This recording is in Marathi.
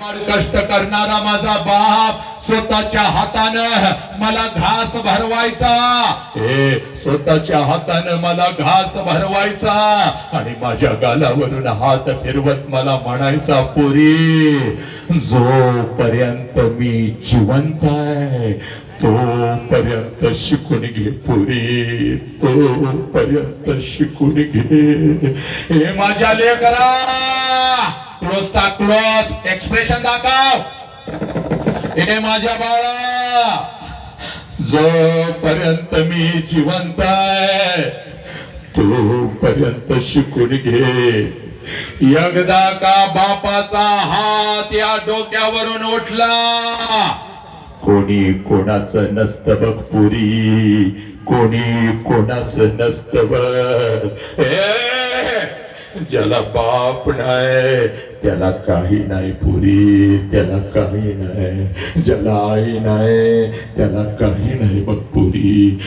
कष्ट करणारा माझा बाप स्वतःच्या हातानं मला घास भरवायचा, स्वतःच्या हातानं मला घास भरवायचा आणि माझ्या गालावरून हात फिरवत मला म्हणायचा, पोरी जोपर्यंत मी जिवंत आहे तोपर्यंत शिकून घे पोरी, तोपर्यंत शिकून घे. हे माझ्या लेकरा, क्लोज एक्सप्रेशन दाखव. हे माझ्या बाळा, जोपर्यंत मी जिवंत आहे तोपर्यंत शिकून घे. एकदा का बापाचा हात या डोक्यावरून उठला, कोणी कोणाचं नसतं बघ पुरी, कोणी कोणाचं नसतं बघ. ज्याला बाप नाही त्याला काही नाही पुरी, त्याला काही नाही. ज्याला आई नाही त्याला काही नाही बघ पुरी.